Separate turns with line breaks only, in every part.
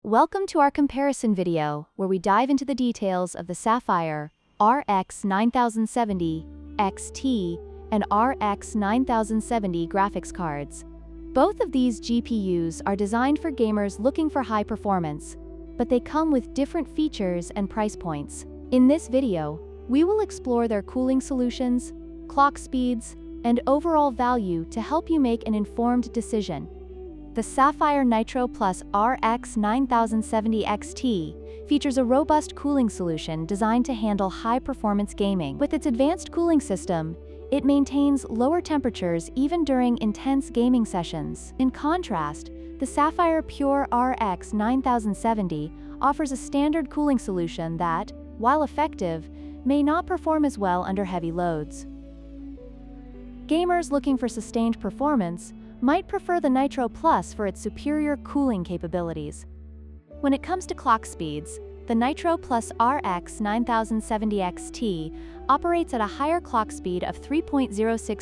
Welcome to our comparison video, where we dive into the details of the Sapphire RX 9070 XT and RX 9070 graphics cards. Both of these GPUs are designed for gamers looking for high performance, but they come with different features and price points. In this video, we will explore their cooling solutions, clock speeds, and overall value to help you make an informed decision. The Sapphire Nitro Plus RX 9070 XT features a robust cooling solution designed to handle high-performance gaming. With its advanced cooling system, it maintains lower temperatures even during intense gaming sessions. In contrast, the Sapphire Pure RX 9070 offers a standard cooling solution that, while effective, may not perform as well under heavy loads. Gamers looking for sustained performance might prefer the Nitro Plus for its superior cooling capabilities. When it comes to clock speeds, the Nitro Plus RX 9070 XT operates at a higher clock speed of 3.06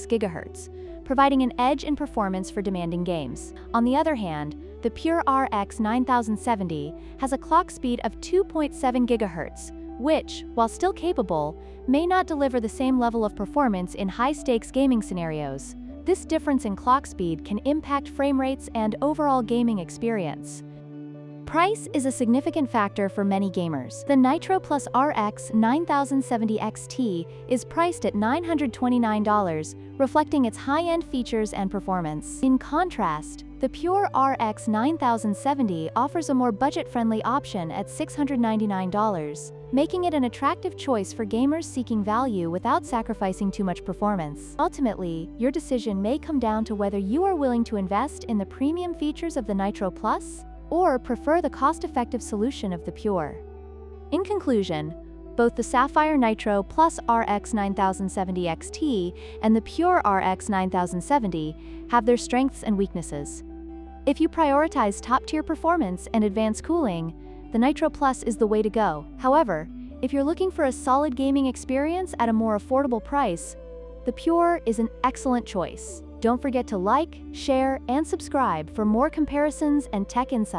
GHz, providing an edge in performance for demanding games. On the other hand, the Pure RX 9070 has a clock speed of 2.7 GHz, which, while still capable, may not deliver the same level of performance in high-stakes gaming scenarios. This difference in clock speed can impact frame rates and overall gaming experience. Price is a significant factor for many gamers. The Nitro Plus RX 9070 XT is priced at $929, reflecting its high-end features and performance. In contrast, the Pure RX 9070 offers a more budget-friendly option at $699, making it an attractive choice for gamers seeking value without sacrificing too much performance. Ultimately, your decision may come down to whether you are willing to invest in the premium features of the Nitro Plus or prefer the cost-effective solution of the Pure. In conclusion, both the Sapphire Nitro Plus RX 9070 XT and the Pure RX 9070 have their strengths and weaknesses. If you prioritize top-tier performance and advanced cooling, the Nitro Plus is the way to go. However, if you're looking for a solid gaming experience at a more affordable price, the Pure is an excellent choice. Don't forget to like, share, and subscribe for more comparisons and tech insights.